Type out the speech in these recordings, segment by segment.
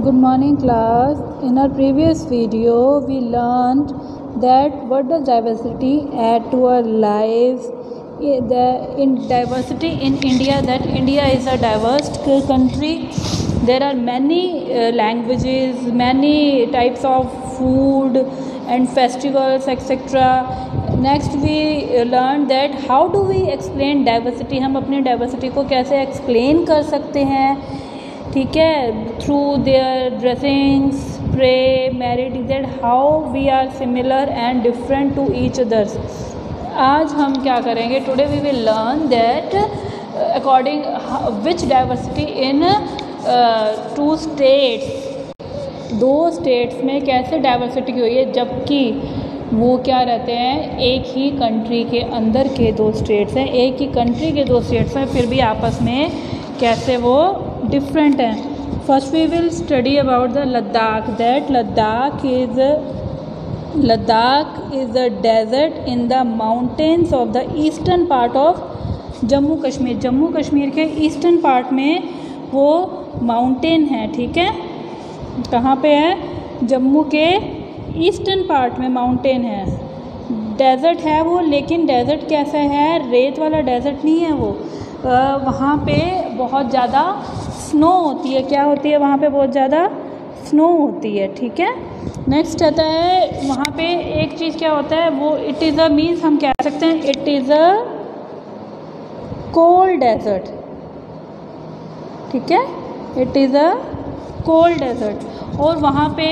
Good morning class. In our previous video we learned that what does diversity add to our lives. In diversity in India, that India is a diverse country. There are many languages, many types of food and festivals etc. Next we learned that how do we explain diversity. हम अपनी diversity को कैसे explain कर सकते हैं, ठीक है, through their dressing, spray, married, that how we are similar and different to each others. आज हम क्या करेंगे, today we will learn that according which diversity in two states, दो स्टेट्स में कैसे डाइवर्सिटी हुई है, जबकि वो क्या रहते हैं, एक ही कंट्री के अंदर के दो स्टेट्स हैं, एक ही कंट्री के दो स्टेट्स हैं, फिर भी आपस में कैसे वो डिफरेंट हैं. First we will study about the Ladakh. That Ladakh is a desert in the mountains of the eastern part of Jammu Kashmir. Jammu Kashmir के ईस्टर्न पार्ट में वो माउंटेन है, ठीक है. कहाँ पे है, जम्मू के ईस्टर्न पार्ट में माउंटेन है. डेजर्ट है वो, लेकिन डेजर्ट कैसा है, रेत वाला डेजर्ट नहीं है वो. वहाँ पे बहुत ज़्यादा स्नो होती है. क्या होती है वहाँ पे, बहुत ज़्यादा स्नो होती है, ठीक है. नेक्स्ट आता है वहाँ पे एक चीज़ क्या होता है, वो इट इज़ अ मीन्स हम कह सकते हैं it is a cold desert, ठीक है. It is a cold desert. और वहाँ पे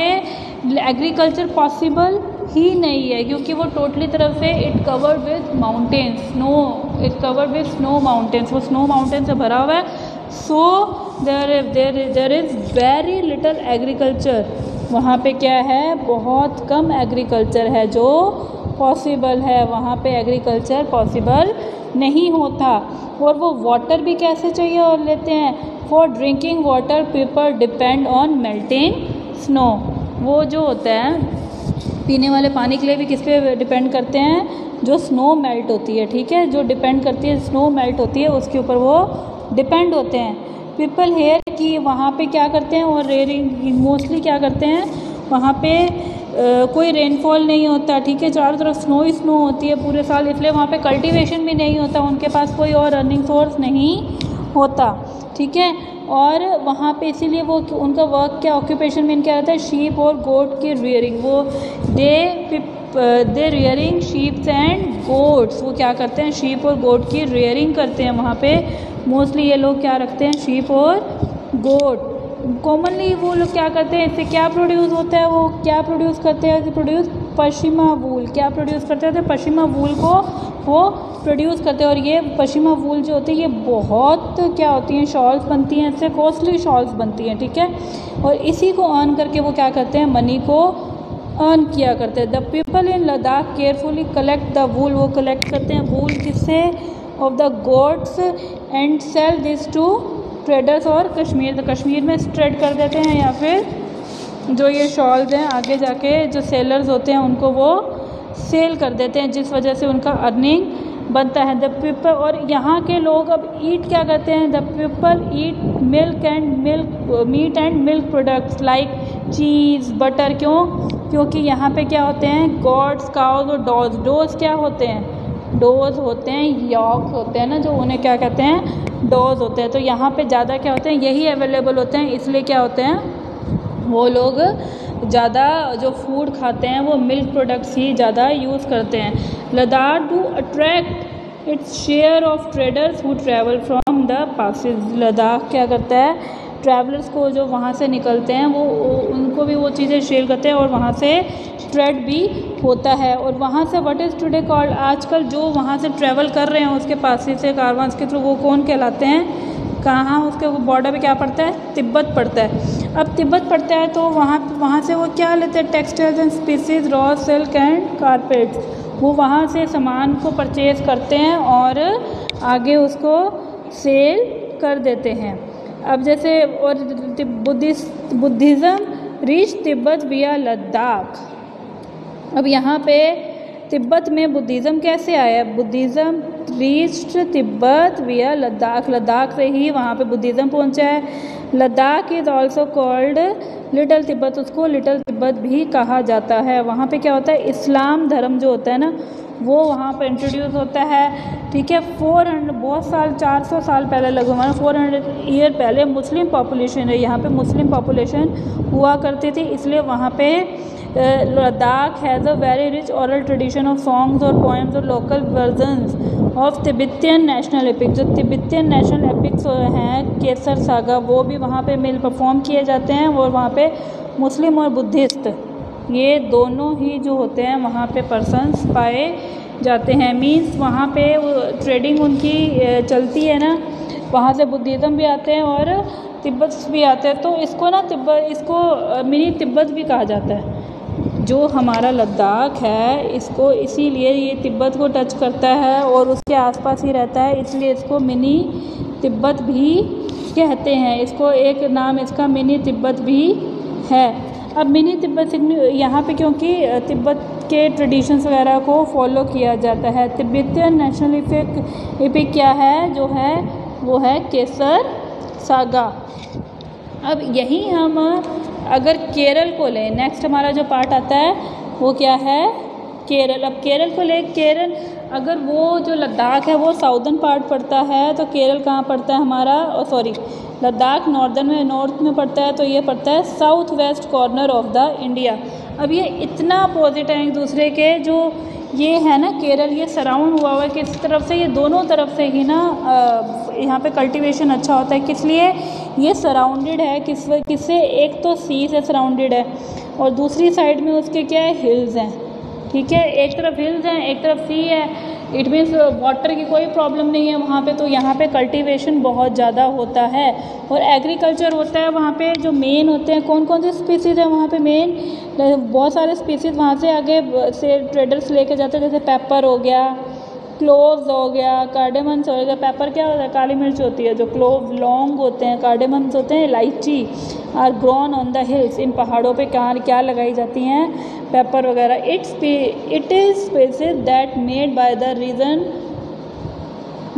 एग्रीकल्चर पॉसिबल ही नहीं है, क्योंकि वो टोटली तरफ से it covered with mountains, snow, it covered with snow mountains, वो स्नो माउंटेन से भरा हुआ है. So there is very little agriculture. वहाँ पे क्या है, बहुत कम एग्रीकल्चर है जो पॉसिबल है. वहाँ पे एग्रीकल्चर पॉसिबल नहीं होता. और वो वाटर भी कैसे चाहिए और लेते हैं, for drinking water people depend on melting snow. वो जो होता है पीने वाले पानी के लिए भी किस पे डिपेंड करते हैं, जो स्नो मेल्ट होती है, ठीक है, जो डिपेंड करती है, स्नो मेल्ट होती है, उसके ऊपर वो डिपेंड होते हैं. पीपल हेयर कि वहाँ पे क्या करते हैं, और रेयरिंग मोस्टली क्या करते हैं, वहाँ पे कोई रेनफॉल नहीं होता, ठीक है, चारों तरफ स्नो ही स्नो होती है पूरे साल, इसलिए वहाँ पे कल्टीवेशन भी नहीं होता, उनके पास कोई और अर्निंग सोर्स नहीं होता, ठीक है. और वहाँ पे इसीलिए वो उनका वर्क क्या, ऑक्यूपेशन में क्या रहता है, शीप और गोट की रियरिंग. वो दे रियरिंग शीप्स एंड गोट्स. वो क्या करते हैं, शीप और गोट की रियरिंग करते हैं. वहाँ पे मोस्टली ये लोग क्या रखते हैं, शीप और गोट. कॉमनली वो लोग क्या करते हैं, इससे क्या प्रोड्यूस होता है, वो क्या प्रोड्यूस करते हैं, प्रोड्यूस पश्चिमा वूल. क्या प्रोड्यूस करते हैं, पश्चिमा वूल को वो प्रोड्यूस करते हैं. और ये पश्चिमा वूल जो होती है ये बहुत क्या होती हैं, शॉल्स बनती हैं, इससे कॉस्टली शॉल्स बनती हैं, ठीक है. और इसी को अर्न करके वो क्या करते हैं, मनी को अर्न किया करते हैं. The people in Ladakh carefully collect the wool. वो कलेक्ट करते हैं वूल किससे, of the goats, and sell this to traders और कश्मीर. तो कश्मीर में ट्रेड कर देते हैं, या फिर जो ये शॉल्स हैं आगे जाके जो सेलर्स होते हैं उनको वो सेल कर देते हैं, जिस वजह से उनका अर्निंग बनता है. द पीपल, और यहाँ के लोग अब ईट क्या करते हैं, the people eat meat and milk products like cheese, butter. क्यों, क्योंकि यहाँ पे क्या होते हैं, गॉड्स, काउज और डॉज. डोज क्या होते हैं, डोज होते हैं, यॉक्स होते हैं ना, जो उन्हें क्या कहते हैं, डोज होते हैं. तो यहाँ पे ज़्यादा क्या होते हैं, यही अवेलेबल होते हैं, इसलिए क्या होते हैं, वो लोग ज़्यादा जो फूड खाते हैं वो मिल्क प्रोडक्ट्स ही ज़्यादा यूज़ करते हैं. Ladakh do attract its share of traders who travel from the passes. Ladakh क्या करता है, ट्रैवलर्स को जो वहाँ से निकलते हैं वो उनको भी वो चीज़ें शेयर करते हैं, और वहाँ से ट्रेड भी होता है. और वहाँ से व्हाट इज़ टुडे कॉल्ड, आजकल जो वहाँ से ट्रैवल कर रहे हैं उसके पासेज से कारवांस के थ्रू, वो कौन कहलाते हैं, कहाँ, उसके बॉर्डर पे क्या पड़ता है, तिब्बत पड़ता है. अब तिब्बत पड़ता है तो वहाँ से वो क्या लेते हैं, textiles and species, raw silk and carpets. वो वहाँ से सामान को परचेज करते हैं और आगे उसको सेल कर देते हैं. अब जैसे और बुद्धिज़्म रीच तिब्बत विया लद्दाख. अब यहाँ पे तिब्बत में बुद्धिज़्म कैसे आया, बुद्धिज़्म रीच्ड तिब्बत विया लद्दाख, लद्दाख से ही वहाँ पे बुद्धिज़्म पहुँचा है। Ladakh is also called little Tibet, उसको लिटिल तिब्बत भी कहा जाता है। वहाँ पे क्या होता है, इस्लाम धर्म जो होता है ना वो वहाँ पर इंट्रोड्यूस होता है, ठीक है। 400 बहुत साल 400 साल पहले लगभग 400 ईयर पहले मुस्लिम पॉपुलेशन है, यहाँ पे मुस्लिम पॉपुलेशन हुआ करती थी, इसलिए वहाँ पे Ladakh has a very rich oral tradition of songs और पोएम्स और local versions of Tibetan national epic. जो तिब्बतियन नेशनल एपिक्स हैं केसर सागा, वो भी वहाँ पे मिल परफॉर्म किए जाते हैं, और वहाँ पे मुस्लिम और बुद्धिस्ट ये दोनों ही जो होते हैं वहाँ पे पर्सन्स पाए जाते हैं। मीन्स वहाँ पे ट्रेडिंग उनकी चलती है ना, वहाँ से बुद्धिज़्म भी आते हैं और तिब्बत भी आते हैं, तो इसको ना इसको मिनी तिब्बत भी कहा जाता है। जो हमारा लद्दाख है इसको इसीलिए ये तिब्बत को टच करता है और उसके आसपास ही रहता है, इसलिए इसको मिनी तिब्बत भी कहते हैं। इसको एक नाम इसका मिनी तिब्बत भी है। अब मिनी तिब्बत यहाँ पे क्योंकि तिब्बत के ट्रेडिशंस वगैरह को फॉलो किया जाता है। तिब्बतियन नेशनल एपिक क्या है जो है वो है केसर सागा। अब यहीं हम अगर केरल को लें, नेक्स्ट हमारा जो पार्ट आता है वो क्या है, केरल। अब केरल को ले, केरल अगर वो जो लद्दाख है वो साउदर्न पार्ट पड़ता है, तो केरल कहाँ पड़ता है हमारा, लद्दाख नॉर्दर्न में, नॉर्थ में पड़ता है, तो ये पड़ता है south west corner of the India. अब ये इतना अपोजिट है एक दूसरे के, जो ये है ना केरल, ये सराउंड हुआ हुआ है किस तरफ से, ये दोनों तरफ से ही ना यहाँ पे कल्टीवेशन अच्छा होता है। किस लिए ये सराउंडेड है, किससे, एक तो सी से सराउंडेड है और दूसरी साइड में उसके क्या है, हिल्स हैं, ठीक है। एक तरफ हिल्स हैं, एक तरफ सी है, इट मीन्स वाटर की कोई प्रॉब्लम नहीं है वहाँ पे, तो यहाँ पे कल्टीवेशन बहुत ज़्यादा होता है और एग्रीकल्चर होता है वहाँ पे। जो मेन होते हैं, कौन कौन से स्पीसीज़ हैं वहाँ पे, मेन बहुत सारे स्पीसीज़ वहाँ से आगे से ट्रेडर्स लेके जाते हैं, जैसे पेपर हो गया, क्लोव्स हो गया, कार्डेमन्स हो गया। पेपर क्या होता है, काली मिर्च होती है, जो क्लोव लौंग होते हैं, कार्डेमन्स होते हैं इलायची, are grown on the hills, इन पहाड़ों पे कहाँ क्या लगाई जाती हैं, पेपर वगैरह। It is species that made by the region,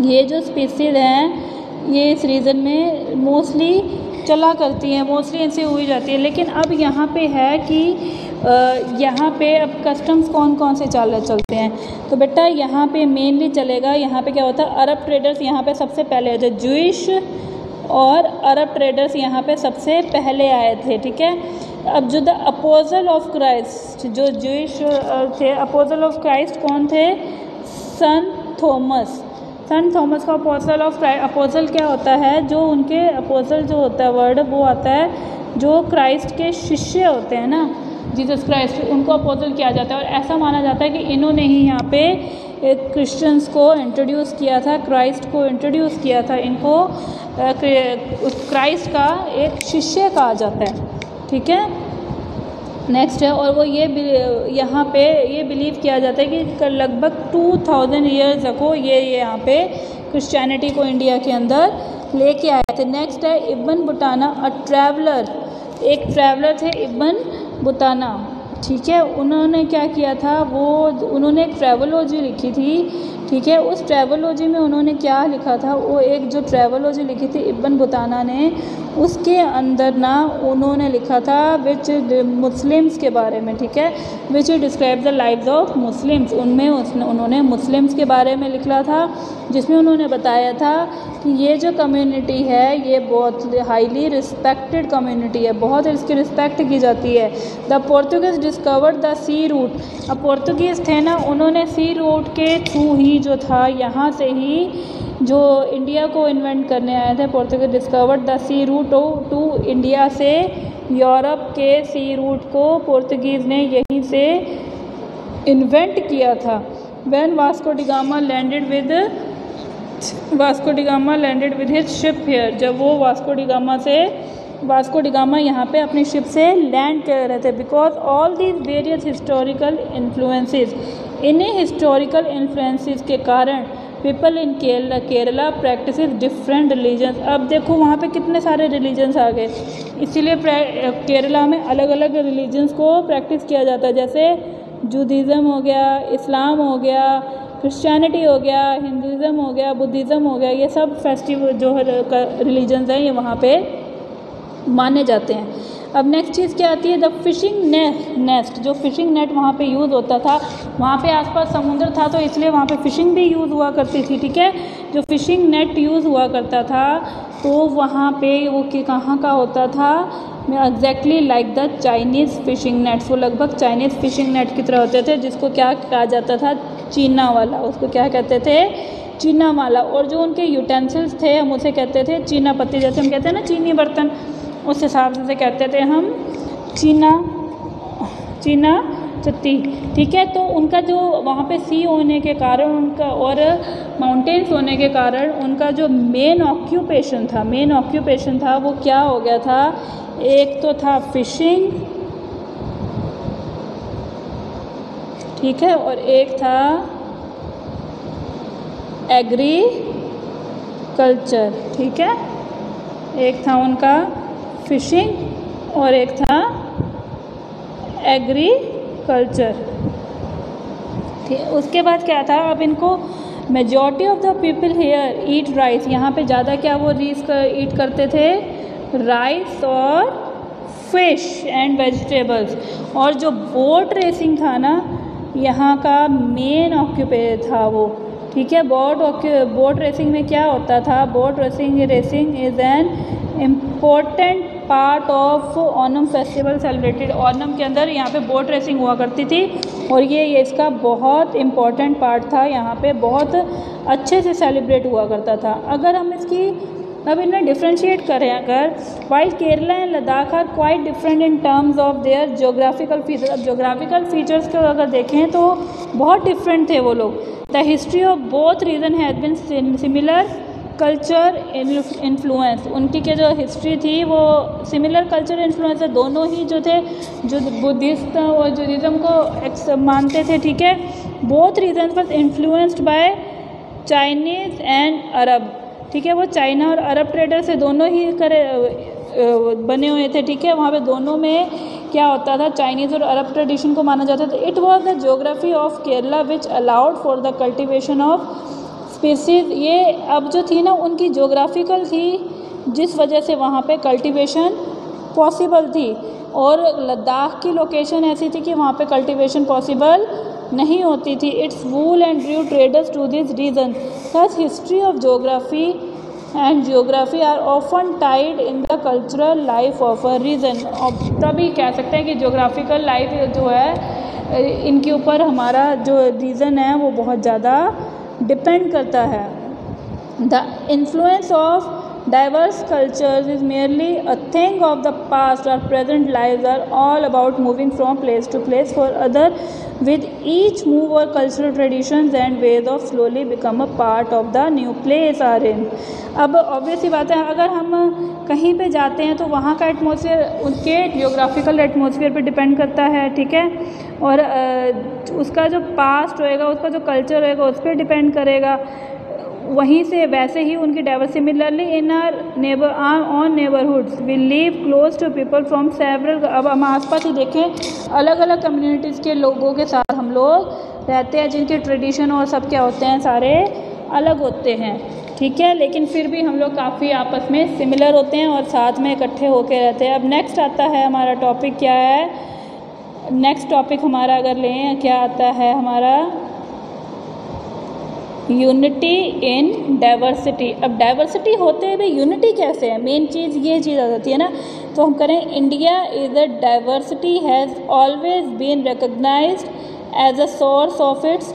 ये जो स्पीसीज हैं ये इस रीजन में मोस्टली चला करती हैं, मोस्टली इनसे हुई जाती है। लेकिन अब यहाँ पे है कि यहाँ पे अब कस्टम्स कौन कौन से चलते हैं, तो बेटा यहाँ पे मेनली चलेगा, यहाँ पे क्या होता है, अरब ट्रेडर्स यहाँ पे सबसे पहले होते, जूइश और अरब ट्रेडर्स यहाँ पे सबसे पहले आए थे, ठीक है। अब जो द अपोजल ऑफ क्राइस्ट, जो जूइश थे, अपोजल ऑफ क्राइस्ट कौन थे, सन थॉमस का अपोजल ऑफ क्राइस्ट। अपोजल क्या होता है, जो उनके अपोजल जो होता है वर्ड वो आता है जो क्राइस्ट के शिष्य होते हैं ना, जीसस क्राइस्ट, उनको अपोजल किया जाता है। और ऐसा माना जाता है कि इन्होंने ही यहाँ पे क्रिश्चियंस को इंट्रोड्यूस किया था, क्राइस्ट को इंट्रोड्यूस किया था, इनको क्राइस्ट का एक शिष्य कहा जाता है, ठीक है। नेक्स्ट है, और वो ये यहाँ पे ये बिलीव किया जाता है कि लगभग 2000 ईयर्स अगो ये यहाँ पे क्रिश्चियनिटी को इंडिया के अंदर लेके आए थे। नेक्स्ट है इब्न बतूना, अ ट्रैवलर, एक ट्रैवलर थे इब्न बतूना, ठीक है। उन्होंने क्या किया था, उन्होंने एक ट्रैवलॉजी लिखी थी, ठीक है। उस ट्रैवलॉजी में उन्होंने क्या लिखा था, वो एक जो ट्रैवलॉजी लिखी थी इब्न बतूना ने, उसके अंदर ना उन्होंने लिखा था विच मुस्लिम्स के बारे में, ठीक है, विच describe the lives of Muslims. उनमें उन्होंने मुस्लिम्स के बारे में लिखा था, जिसमें उन्होंने बताया था कि ये जो कम्युनिटी है ये बहुत हाईली रिस्पेक्टेड कम्युनिटी है, बहुत इसकी रिस्पेक्ट की जाती है। The Portuguese discovered the sea route, अब पोर्तुगीज़ थे ना, उन्होंने सी रूट के थ्रू ही जो था यहाँ से ही जो इंडिया को इन्वेंट करने आए थे, Portuguese discovered the sea route to India, से यूरोप के सी रूट को पोर्तुगीज़ ने यहीं से इन्वेंट किया था। When Vasco D gamma landed with his ship here, जब वो वास्को डी गामा यहाँ पे अपनी शिप से लैंड कर रहे थे। Because all these various historical influences, इन्हीं हिस्टोरिकल इन्फ्लुएंसेस के कारण people in Kerala practice different religions. अब देखो वहाँ पे कितने सारे रिलीजन्स आ गए, इसीलिए केरला में अलग अलग रिलीजन्स को प्रैक्टिस किया जाता है, जैसे जूडिज़म हो गया, इस्लाम हो गया, क्रिश्चियनिटी हो गया, हिंदुज़म हो गया, बुद्धिज़्म हो गया, ये सब फेस्टिवल जो रिलीजन्स हैं ये वहाँ पे माने जाते हैं। अब नेक्स्ट चीज़ क्या आती है, द फिशिंग नेस्ट। जो फिशिंग नेट वहाँ पे यूज़ होता था, वहाँ पे आसपास समुद्र था तो इसलिए वहाँ पे फिशिंग भी यूज़ हुआ करती थी, ठीक है। जो फिशिंग नेट यूज़ हुआ करता था तो वहाँ पे वो कहाँ का होता था, exactly like the Chinese fishing nets. वो लगभग चाइनीज़ फिशिंग नेट की तरह होते थे, जिसको क्या कहा जाता था, चीना वाला। उसको क्या कहते थे, चीना वाला। और जो उनके यूटेंसिल्स थे हम उसे कहते थे चीना पत्ती, जैसे हम कहते हैं ना चीनी बर्तन, उस हिसाब से कहते थे हम चीना चत्ती, ठीक है। तो उनका जो वहाँ पे सी होने के कारण उनका और माउंटेन्स होने के कारण उनका जो मेन ऑक्यूपेशन था वो क्या हो गया था, एक तो था फिशिंग, ठीक है, और एक था एग्रीकल्चर, ठीक है। एक था उनका फिशिंग और एक था एग्रीकल्चर, ठीक। उसके बाद क्या था, अब इनको majority of the people here eat rice. यहाँ पे ज़्यादा क्या वो ईट करते थे, राइस और फिश एंड वेजिटेबल्स। और जो बोट रेसिंग था ना, यहाँ का मेन ऑक्यूपेशन था वो, ठीक है। बोट रेसिंग में क्या होता था, boat racing is an important part of Onam festival celebrated. Onam के अंदर यहाँ पे बोट रेसिंग हुआ करती थी और ये इसका बहुत इम्पोर्टेंट पार्ट था, यहाँ पे बहुत अच्छे से सेलिब्रेट हुआ करता था। अगर हम इसकी अब इन्हें डिफ्रेंशिएट करें, अगर while Kerala and Ladakh are quite different in terms of their geographical features. अब जोग्राफिकल फीचर्स को अगर देखें तो बहुत डिफरेंट थे वो लोग। The history of both region has been similar culture influence. उनकी के जो हिस्ट्री थी वो सिमिलर कल्चर इन्फ्लुएंस है, दोनों ही जो थे, जो बुद्धिस्ट और जूडिज्म को मानते थे, ठीक है। Both region was influenced by Chinese and Arab, ठीक है। वो चाइना और अरब ट्रेडर से दोनों ही बने हुए थे, ठीक है। वहाँ पे दोनों में क्या होता था, चाइनीज़ और अरब ट्रेडिशन को माना जाता था। It was the geography of Kerala which allowed for the cultivation of species. ये अब जो थी ना उनकी जोग्राफिकल थी, जिस वजह से वहाँ पे कल्टीवेशन पॉसिबल थी। और लद्दाख की लोकेशन ऐसी थी कि वहाँ पे कल्टीवेशन पॉसिबल नहीं होती थी। Its wool and drew traders to this region. Thus history of geography and geography are often tied in the cultural life of a region. और तभी कह सकते हैं कि जोग्राफिकल लाइफ जो है इनके ऊपर हमारा जो रीज़न है वो बहुत ज़्यादा डिपेंड करता है। The influence of diverse cultures is merely a thing of the past. Our present lives are all about moving from place to place for other. With each move our cultural traditions and ways of slowly become a part of the new place are in. अब obvious ही बात है, अगर हम कहीं पे जाते हैं तो वहाँ का एटमॉस्फेयर उनके जियोग्राफिकल एटमॉस्फेयर पे डिपेंड करता है, ठीक है। और उसका जो पास्ट होएगा, उसका जो कल्चर होएगा उस पर डिपेंड करेगा। वहीं से वैसे ही उनकी diverse similarly in our neighbourhoods we live close to people from several. अब हम आसपास ही देखें, अलग अलग कम्युनिटीज़ के लोगों के साथ हम लोग रहते हैं, जिनके ट्रेडिशन और सब क्या होते हैं, सारे अलग होते हैं, ठीक है। लेकिन फिर भी हम लोग काफ़ी आपस में सिमिलर होते हैं और साथ में इकट्ठे होकर रहते हैं। अब नेक्स्ट आता है हमारा टॉपिक, क्या है नेक्स्ट टॉपिक हमारा, अगर लें क्या आता है हमारा, यूनिटी इन डाइवर्सिटी। अब डाइवर्सिटी होते हुए यूनिटी कैसे है, मेन चीज़ ये चीज़ आ जाती है ना। तो हम करें, India is a diversity has always been recognised as a source of its.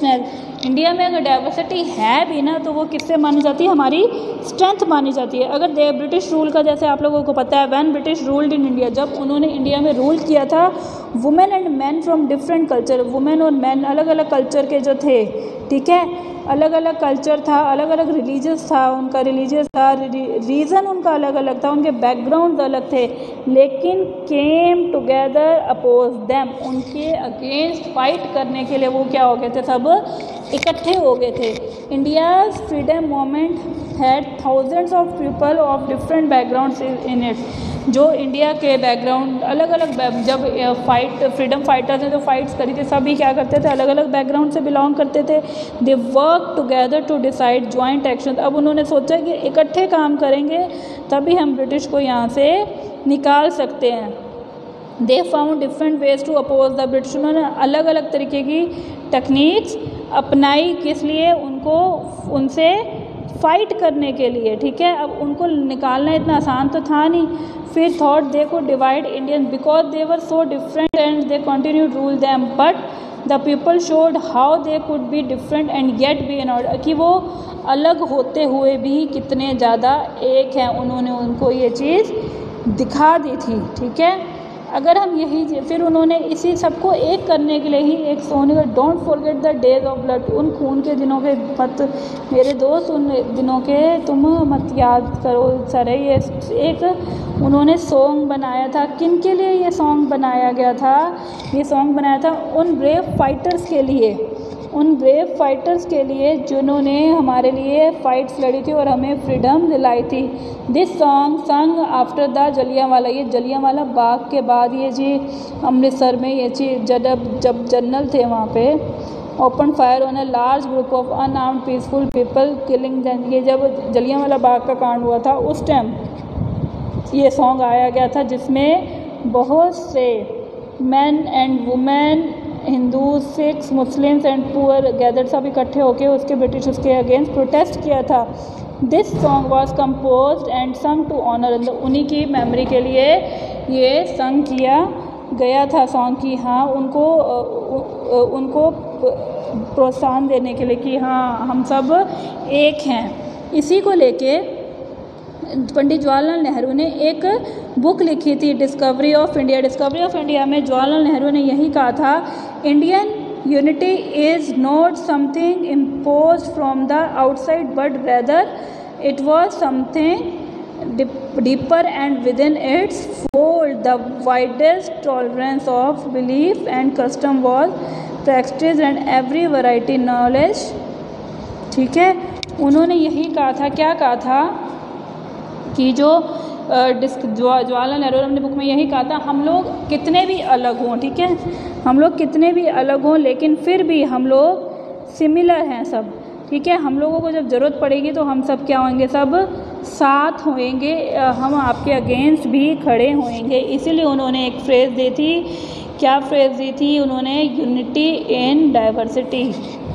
India में अगर डाइवर्सिटी है भी ना तो वो किससे मानी जाती है, हमारी स्ट्रेंथ मानी जाती है। अगर ब्रिटिश रूल का, जैसे आप लोगों को पता है, when British ruled in India, जब उन्होंने इंडिया में रूल किया था, women and man from different culture, women और मैन अलग अलग कल्चर के जो थे, ठीक है, अलग अलग कल्चर था, अलग अलग रिलीजियस था, उनका रिलीजियस था, रीज़न उनका अलग अलग था, उनके बैकग्राउंड अलग थे, लेकिन केम टुगेदर अपोज देम, उनके अगेंस्ट फाइट करने के लिए वो क्या हो गए थे, सब इकट्ठे हो गए थे। India's freedom movement had thousands of people of different backgrounds in it. जो इंडिया के बैकग्राउंड अलग अलग जब फाइट फ्रीडम फाइटर्स ने जो फाइट्स करी थी सभी क्या करते थे, अलग अलग बैकग्राउंड से बिलोंग करते थे। They work together to decide joint action. अब उन्होंने सोचा कि इकट्ठे काम करेंगे तभी हम ब्रिटिश को यहाँ से निकाल सकते हैं। They found different ways to oppose the British. उन्होंने अलग अलग तरीके की टेक्निक्स अपनाई, किस लिए, उनको उनसे फाइट करने के लिए, ठीक है। अब उनको निकालना इतना आसान तो था नहीं। फिर थॉट दे को divide Indian because they were so different and they continue rule them, but the people showed how they could be different and yet be in order, कि वो अलग होते हुए भी कितने ज़्यादा एक हैं। उन्होंने उनको ये चीज़ दिखा दी थी, ठीक है। अगर हम यही फिर उन्होंने इसी सबको एक करने के लिए ही एक सोने का don't forget the days of blood, उन खून के दिनों के मत मेरे दोस्त, उन दिनों के तुम मत याद करो सर। ये एक उन्होंने सॉन्ग बनाया था। किन के लिए ये सॉन्ग बनाया गया था? ये सॉन्ग बनाया था उन ब्रेव फाइटर्स के लिए, उन ब्रेव फाइटर्स के लिए जिन्होंने हमारे लिए फ़ाइट्स लड़ी थी और हमें फ्रीडम दिलाई थी। दिस सॉन्ग संग आफ्टर द जलियांवाला, ये जलियांवाला बाग के बाद ये जी अमृतसर में ये चीज़ जब जनरल थे वहाँ पे open fire on a large group of unarmoured peaceful people killing them. ये जब जलियांवाला बाग का कांड हुआ था उस टाइम ये सॉन्ग आया गया था, जिसमें बहुत से man and women, Hindu, Sikhs, Muslims and poor gathered सब इकट्ठे होकर उसके ब्रिटिश उसके अगेंस्ट प्रोटेस्ट किया था। This song was composed and संग टू ऑनर, उन्हीं की मेमोरी के लिए ये संग किया गया था सॉन्ग की, हाँ उनको प्रोत्साहन देने के लिए कि हाँ हम सब एक हैं। इसी को लेके पंडित जवाहरलाल नेहरू ने एक बुक लिखी थी discovery of India. Discovery of India में जवाहरलाल नेहरू ने यही कहा था, Indian unity is not something impose from the outside but rather it was something deeper and with in its fold. The widest tolerance of belief and custom was practice and every variety knowledge, ठीक है। उन्होंने यही कहा था, क्या कहा था कि जो जवाहरलाल नेहरू ने अपनी बुक में यही कहा था, हम लोग कितने भी अलग हों, ठीक है, हम लोग कितने भी अलग हों लेकिन फिर भी हम लोग सिमिलर हैं सब, ठीक है। हम लोगों को जब ज़रूरत पड़ेगी तो हम सब क्या होंगे, सब साथ होएंगे, हम आपके अगेंस्ट भी खड़े होएंगे। इसीलिए उन्होंने एक फ्रेज़ दी थी, क्या फ्रेज़ दी थी उन्होंने, यूनिटी इन डाइवर्सिटी,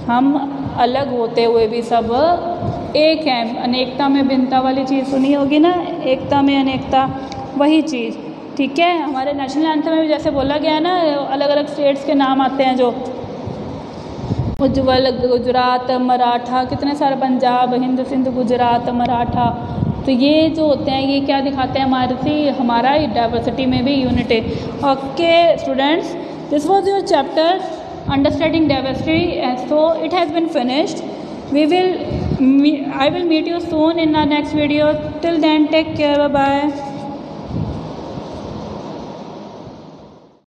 हम अलग होते हुए भी सब एक हैं। अनेकता में भिन्नता वाली चीज़ सुनी होगी ना, एकता में अनेकता, वही चीज़, ठीक है। हमारे नेशनल एंथम में भी जैसे बोला गया है ना, अलग अलग स्टेट्स के नाम आते हैं, जो उज्ज्वल, गुजरात, मराठा, कितने सारे, पंजाब, हिंद, सिंध, गुजरात, मराठा, तो ये जो होते हैं ये क्या दिखाते हैं, हमारा डाइवर्सिटी में भी unity. Okay students, this was your chapter understanding diversity, so it has been finished. I will meet you soon in our next video. Till then, take care. Bye bye.